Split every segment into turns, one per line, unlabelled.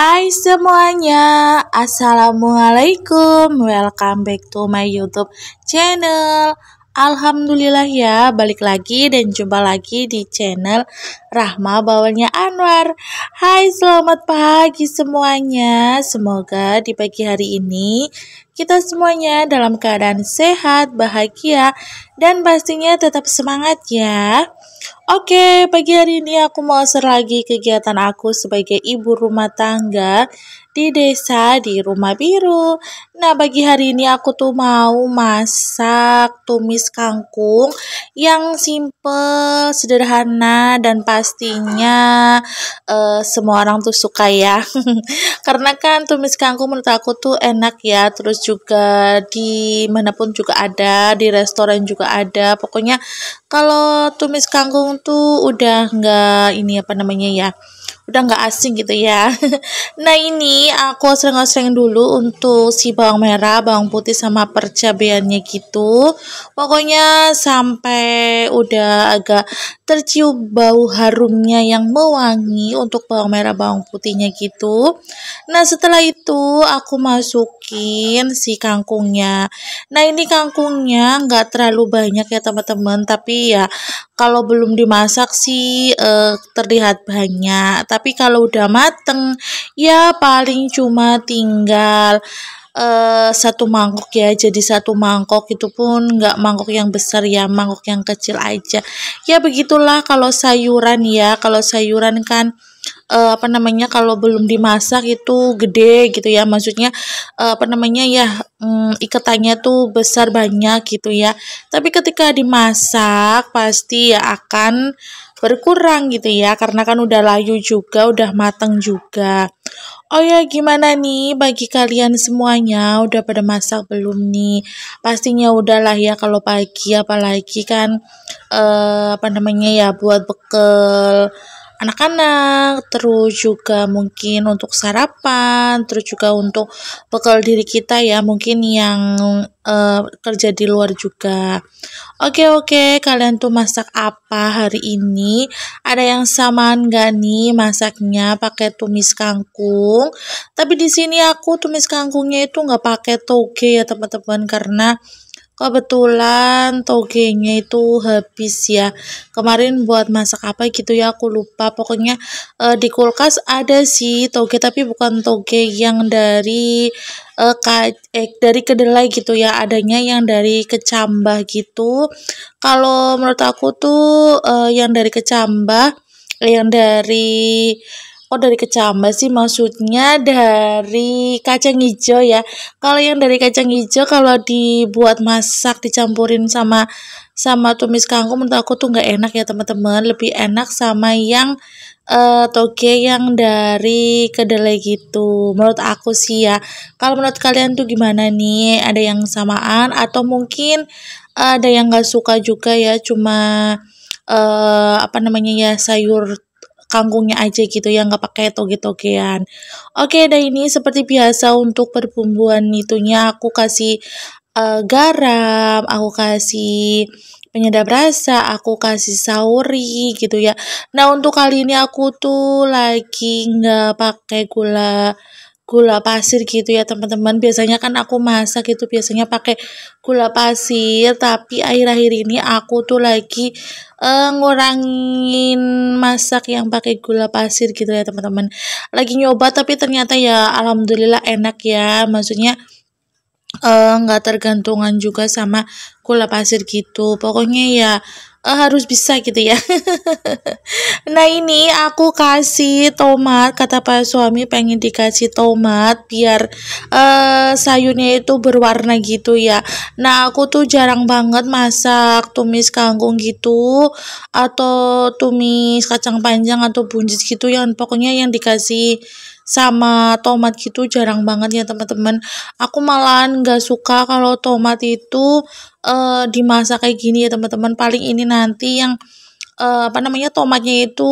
Hai semuanya, Assalamualaikum. Welcome back to my YouTube channel. Alhamdulillah ya, balik lagi dan jumpa lagi di channel Rahma Bawalnya Anwar. Hai, selamat pagi semuanya. Semoga di pagi hari ini kita semuanya dalam keadaan sehat, bahagia, dan pastinya tetap semangat ya. Oke, pagi hari ini aku mau share lagi kegiatan aku sebagai ibu rumah tangga di desa di Rumah Biru. Nah, pagi hari ini aku tuh mau masak tumis kangkung yang simple, sederhana, dan pastinya semua orang tuh suka ya. Karena kan tumis kangkung menurut aku tuh enak ya, terus juga di manapun juga ada, di restoran juga ada. Pokoknya kalau tumis kangkung tuh udah nggak ini apa namanya ya, udah nggak asing gitu ya. Nah ini aku osreng-osreng dulu untuk si bawang merah, bawang putih sama percabeannya gitu. Pokoknya sampai udah agak tercium bau harumnya yang mewangi untuk bawang merah, bawang putihnya gitu. Nah setelah itu aku masukin si kangkungnya. Nah ini kangkungnya nggak terlalu banyak ya teman-teman, tapi ya kalau belum dimasak sih terlihat banyak, tapi kalau udah mateng ya paling cuma tinggal satu mangkok ya, jadi satu mangkok itu pun nggak mangkok yang besar ya, mangkok yang kecil aja. Ya begitulah kalau sayuran ya, kalau sayuran kan apa namanya, kalau belum dimasak itu gede gitu ya, maksudnya apa namanya ya, ikatannya tuh besar banyak gitu ya, tapi ketika dimasak pasti ya akan berkurang gitu ya, karena kan udah layu juga, udah mateng juga. Oh ya, gimana nih bagi kalian semuanya, udah pada masak belum nih? Pastinya udahlah ya, kalau pagi apalagi kan apa namanya ya, buat bekal anak-anak, terus juga mungkin untuk sarapan, terus juga untuk bekal diri kita ya, mungkin yang kerja di luar juga. Oke, kalian tuh masak apa hari ini? Ada yang samaan gak nih masaknya pakai tumis kangkung? Tapi di sini aku tumis kangkungnya itu nggak pakai toge ya teman-teman, karena kebetulan togenya itu habis ya. Kemarin buat masak apa gitu ya, aku lupa. Pokoknya di kulkas ada sih toge, tapi bukan toge yang dari dari kedelai gitu ya. Adanya yang dari kecambah gitu. Kalau menurut aku tuh yang dari kecambah, yang dari dari kecambah sih, maksudnya dari kacang hijau ya. Kalau yang dari kacang hijau kalau dibuat masak dicampurin sama tumis kangkung, menurut aku tuh nggak enak ya teman-teman. Lebih enak sama yang toge yang dari kedelai gitu. Menurut aku sih ya. Kalau menurut kalian tuh gimana nih? Ada yang samaan atau mungkin ada yang nggak suka juga ya, cuma apa namanya ya, sayur kangkungnya aja gitu ya, nggak pakai toge-togean. Oke, dan ini seperti biasa untuk perbumbuan itunya aku kasih garam, aku kasih penyedap rasa, aku kasih sauri gitu ya. Nah untuk kali ini aku tuh lagi nggak pakai gula gula pasir gitu ya teman-teman. Biasanya kan aku masak itu biasanya pakai gula pasir, tapi akhir-akhir ini aku tuh lagi ngurangin masak yang pakai gula pasir gitu ya teman-teman. Lagi nyoba tapi ternyata ya alhamdulillah enak ya. Maksudnya nggak tergantungan juga sama gula pasir gitu. Pokoknya ya harus bisa gitu ya. Nah ini aku kasih tomat, kata Pak suami pengen dikasih tomat biar sayurnya itu berwarna gitu ya. Nah aku tuh jarang banget masak tumis kangkung gitu, atau tumis kacang panjang atau buncis gitu, yang pokoknya yang dikasih sama tomat gitu jarang banget ya teman-teman. Aku malahan nggak suka kalau tomat itu dimasak kayak gini ya teman-teman. Paling ini nanti yang tomatnya itu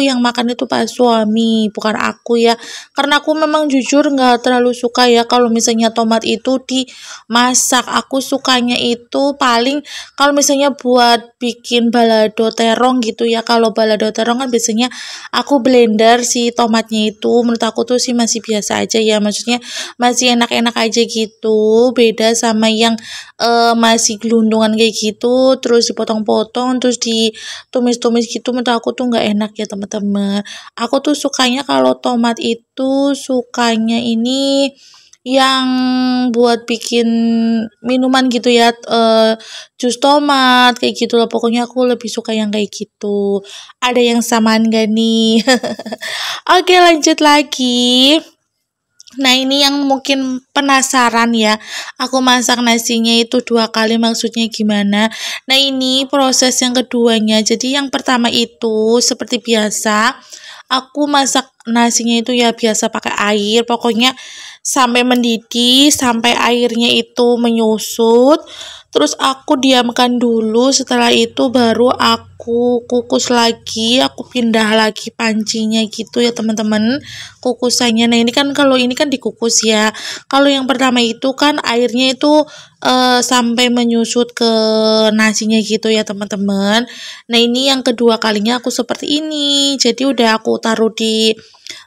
yang makan itu pas suami, bukan aku ya. Karena aku memang jujur nggak terlalu suka ya kalau misalnya tomat itu dimasak. Aku sukanya itu paling kalau misalnya buat bikin balado terong gitu ya. Kalau balado terong kan biasanya aku blender si tomatnya itu. Menurut aku tuh sih masih biasa aja ya. Maksudnya masih enak-enak aja gitu. Beda sama yang masih gelundungan kayak gitu, terus dipotong-potong, terus ditumis-tumis gitu. Menurut aku tuh nggak enak ya teman-teman. Aku tuh sukanya kalau tomat itu sukanya ini yang buat bikin minuman gitu ya, jus tomat kayak gitu loh. Pokoknya aku lebih suka yang kayak gitu. Ada yang samaan gak nih? Oke, lanjut lagi. Nah, ini yang mungkin penasaran ya, aku masak nasinya itu 2 kali maksudnya gimana. Nah, ini proses yang keduanya. Jadi yang pertama itu seperti biasa, aku masak nasinya itu ya biasa pakai air, pokoknya sampai mendidih, sampai airnya itu menyusut. Terus aku diamkan dulu, setelah itu baru aku kukus lagi, aku pindah lagi pancinya gitu ya teman-teman, kukusannya. Nah, ini kan kalau ini kan dikukus ya. Kalau yang pertama itu kan airnya itu sampai menyusut ke nasinya gitu ya teman-teman. Nah, ini yang kedua kalinya aku seperti ini. Jadi udah aku taruh di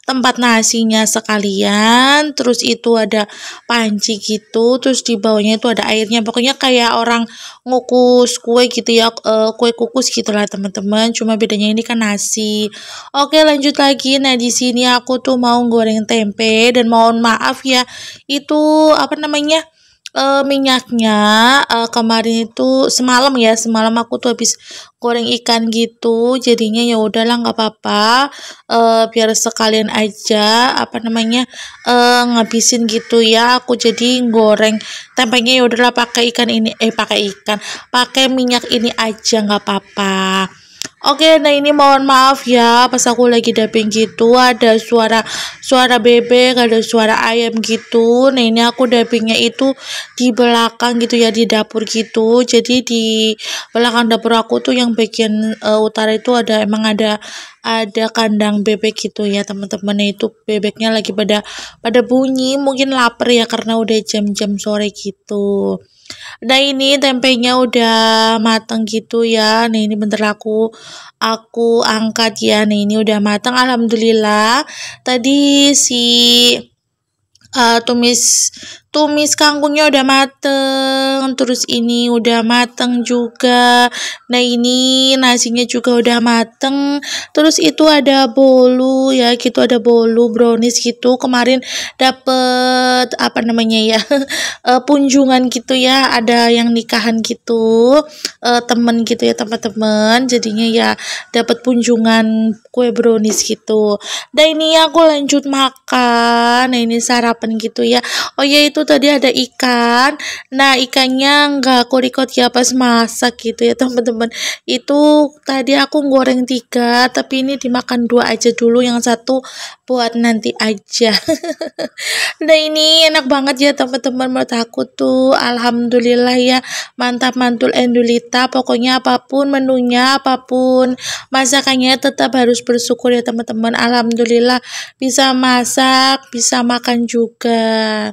tempat nasinya sekalian, terus itu ada panci gitu, terus di bawahnya itu ada airnya. Pokoknya kayak orang ngukus kue gitu ya, kue kukus gitulah teman-teman. Cuma bedanya ini kan nasi. Oke, lanjut lagi. Nah, di sini aku tuh mau goreng tempe dan mohon maaf ya, itu apa namanya? Minyaknya kemarin itu semalam aku tuh habis goreng ikan gitu, jadinya ya udahlah nggak apa-apa, biar sekalian aja apa namanya ngabisin gitu ya. Aku jadi goreng tempenya ya udahlah pakai pakai minyak ini aja nggak apa-apa. Oke, nah ini mohon maaf ya, pas aku lagi dubbing gitu ada suara bebek, ada suara ayam gitu. Nah, ini aku dubbingnya itu di belakang gitu ya, di dapur gitu. Jadi di belakang dapur aku tuh yang bagian utara itu emang ada kandang bebek gitu ya teman-teman. Nah, itu bebeknya lagi pada bunyi, mungkin lapar ya karena udah jam-jam sore gitu. Nah, ini tempenya udah mateng gitu ya. Nah, ini bentar aku angkat ya. Nah, ini udah mateng alhamdulillah. Tadi si tumis kangkungnya udah mateng, terus ini udah mateng juga. Nah, ini nasinya juga udah mateng. Terus itu ada bolu ya, gitu ada bolu brownies gitu. Kemarin dapet apa namanya ya? Punjungan gitu ya, ada yang nikahan gitu. Temen gitu ya, teman-teman. Jadinya ya dapat punjungan kue brownies gitu. Dan ini aku lanjut makan. Nah, ini sarapan gitu ya. Oh ya, itu tadi ada ikan. Nah, ikannya nggak aku record ya pas masak gitu ya teman-teman. Itu tadi aku goreng 3, tapi ini dimakan 2 aja dulu, yang satu buat nanti aja. Nah, ini enak banget ya teman-teman, menurut aku tuh alhamdulillah ya, mantap mantul endulita. Pokoknya apapun menunya, apapun masakannya tetap harus bersyukur ya teman-teman. Alhamdulillah bisa masak, bisa makan juga.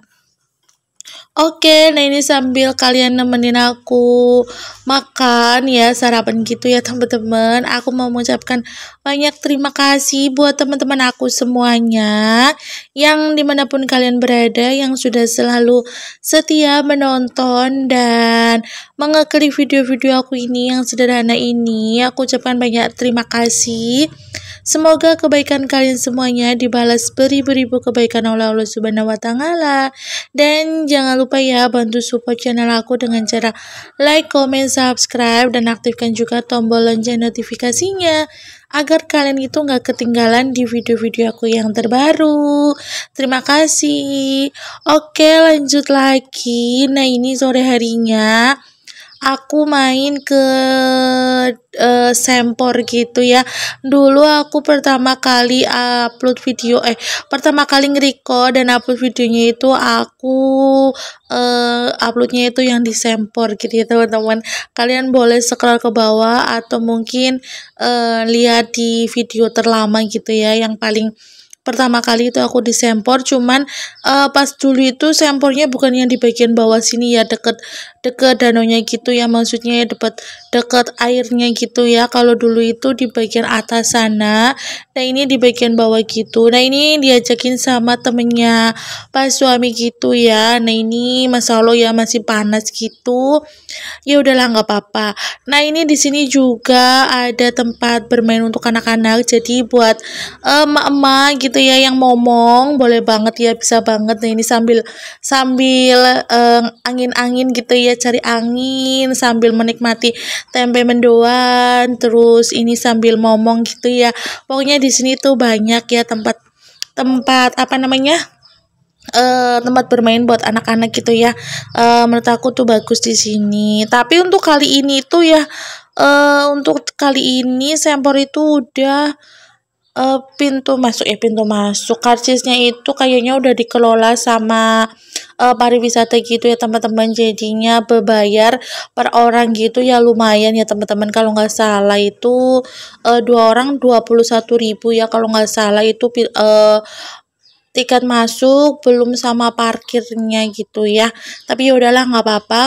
Oke, nah ini sambil kalian nemenin aku makan ya, sarapan gitu ya teman-teman. Aku mau mengucapkan banyak terima kasih buat teman-teman aku semuanya, yang dimanapun kalian berada, yang sudah selalu setia menonton dan mengeklik video-video aku ini yang sederhana ini. Aku ucapkan banyak terima kasih. Semoga kebaikan kalian semuanya dibalas beribu-ribu kebaikan oleh Allah Subhanahu wa Ta'ala. Dan jangan lupa ya, bantu support channel aku dengan cara like, comment, subscribe, dan aktifkan juga tombol lonceng notifikasinya agar kalian itu nggak ketinggalan di video-video aku yang terbaru. Terima kasih. Oke, lanjut lagi. Nah, ini sore harinya aku main ke Sempor gitu ya. Dulu aku pertama kali nge-record dan upload videonya itu aku uploadnya itu yang disempor gitu ya teman-teman. Kalian boleh scroll ke bawah atau mungkin lihat di video terlama gitu ya, yang paling pertama kali itu aku disempor. Cuman pas dulu itu sempornya bukan yang di bagian bawah sini ya, deket danaunya gitu ya, maksudnya ya deket airnya gitu ya. Kalau dulu itu di bagian atas sana, nah ini di bagian bawah gitu. Nah ini diajakin sama temennya pas suami gitu ya. Nah ini Masya Allah ya, masih panas gitu, ya udahlah nggak apa-apa. Nah ini di sini juga ada tempat bermain untuk anak-anak, jadi buat emak-emak gitu ya yang ngomong boleh banget ya, bisa banget. Nah ini sambil angin-angin gitu ya, cari angin sambil menikmati tempe mendoan, terus ini sambil ngomong gitu ya. Pokoknya di sini tuh banyak ya tempat apa namanya, tempat bermain buat anak-anak gitu ya. Menurut aku tuh bagus di sini. Tapi untuk kali ini tuh ya, sempor itu udah pintu masuk karcisnya itu kayaknya udah dikelola sama pariwisata gitu ya teman-teman, jadinya berbayar per orang gitu ya, lumayan ya teman-teman. Kalau nggak salah itu 2 orang 21.000 ya, kalau nggak salah itu tiket masuk belum sama parkirnya gitu ya. Tapi ya udahlah nggak apa-apa,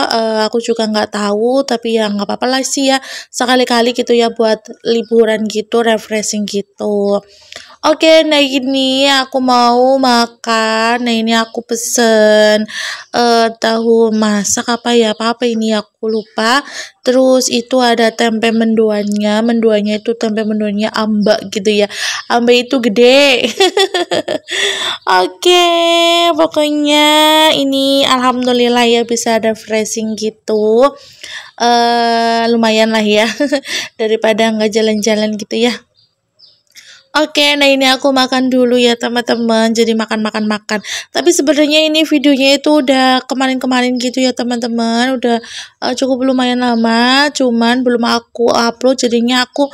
aku juga nggak tahu, tapi ya nggak apa-apa lah sih ya, sekali-kali gitu ya buat liburan gitu, refreshing gitu. Oke, nah ini aku mau makan. Nah ini aku pesen tahu masak apa ya, apa ini aku lupa. Terus itu ada tempe mendoannya itu tempe mendoannya ambak gitu ya, ambak itu gede. Oke, pokoknya ini alhamdulillah ya bisa ada refreshing gitu. Lumayan lah ya daripada nggak jalan-jalan gitu ya. Oke, nah ini aku makan dulu ya teman-teman. Jadi makan. Tapi sebenarnya ini videonya itu udah kemarin-kemarin gitu ya teman-teman. Udah cukup lumayan lama, cuman belum aku upload. Jadinya aku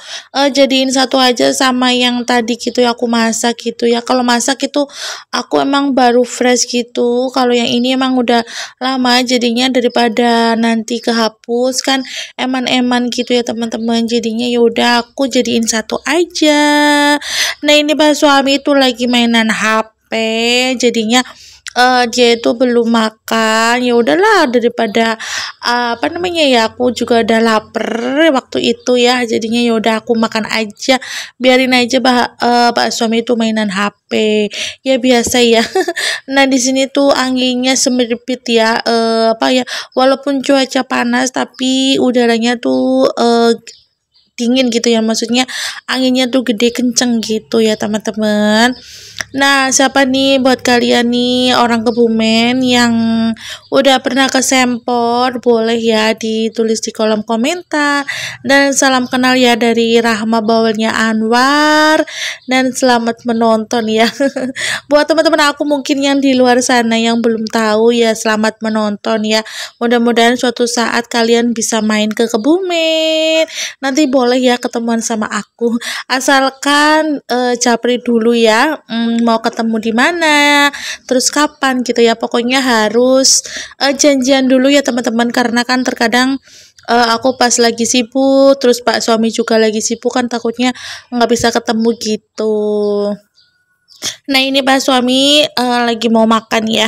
jadiin satu aja sama yang tadi gitu ya, aku masak gitu ya. Kalau masak itu aku emang baru fresh gitu. Kalau yang ini emang udah lama, jadinya daripada nanti kehapus kan eman-eman gitu ya teman-teman. Jadinya yaudah aku jadiin satu aja. Nah ini pas suami itu lagi mainan HP, jadinya dia itu belum makan. Ya udahlah, daripada apa namanya ya, aku juga udah lapar waktu itu ya, jadinya ya udah aku makan aja, biarin aja pak suami itu mainan HP ya, biasa ya. Nah di sini tuh anginnya semeripit ya, apa ya, walaupun cuaca panas tapi udaranya tuh dingin gitu ya, maksudnya anginnya tuh gede kenceng gitu ya teman-teman. Nah siapa nih buat kalian nih orang Kebumen yang udah pernah ke Sempor, boleh ya ditulis di kolom komentar. Dan salam kenal ya dari Rahma Bawelnya Anwar, dan selamat menonton ya. Buat teman-teman aku mungkin yang di luar sana yang belum tahu ya, selamat menonton ya. Mudah-mudahan suatu saat kalian bisa main ke Kebumen. Nanti boleh ya ketemuan sama aku, asalkan japri dulu ya, mau ketemu di mana, terus kapan gitu ya. Pokoknya harus janjian dulu ya teman-teman, karena kan terkadang aku pas lagi sibuk, terus pak suami juga lagi sibuk, kan takutnya nggak bisa ketemu gitu. Nah ini pas suami lagi mau makan ya.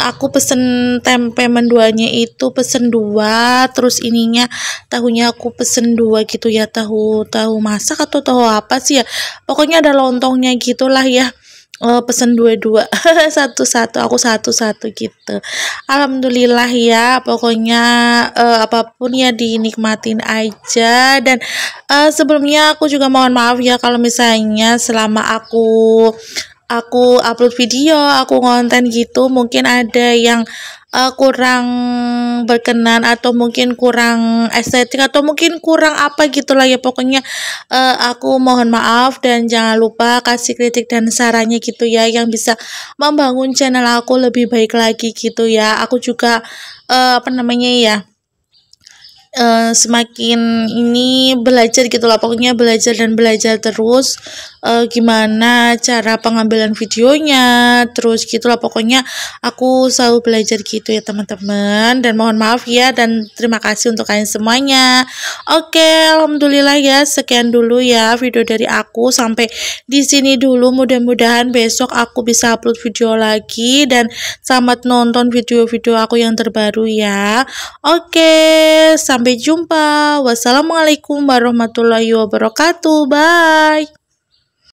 Aku pesen tempe menduanya itu pesen 2, terus ininya tahunya aku pesen 2 gitu ya, tahu masak atau tahu apa sih ya, pokoknya ada lontongnya gitulah ya. Pesen 2-2 satu-satu, aku satu-satu gitu. Alhamdulillah ya, pokoknya apapun ya dinikmatin aja. Dan sebelumnya aku juga mohon maaf ya kalau misalnya selama aku upload video, aku konten gitu, mungkin ada yang kurang berkenan, atau mungkin kurang estetik, atau mungkin kurang apa gitulah ya. Pokoknya aku mohon maaf, dan jangan lupa kasih kritik dan sarannya gitu ya, yang bisa membangun channel aku lebih baik lagi gitu ya. Aku juga apa namanya ya, semakin ini belajar gitu lah, pokoknya belajar dan belajar terus gimana cara pengambilan videonya, terus gitulah pokoknya aku selalu belajar gitu ya teman-teman, dan mohon maaf ya dan terima kasih untuk kalian semuanya. Oke, alhamdulillah ya, sekian dulu ya video dari aku, sampai di sini dulu. Mudah-mudahan besok aku bisa upload video lagi, dan selamat nonton video-video aku yang terbaru ya. Oke, sampai jumpa. Wassalamualaikum warahmatullahi wabarakatuh. Bye.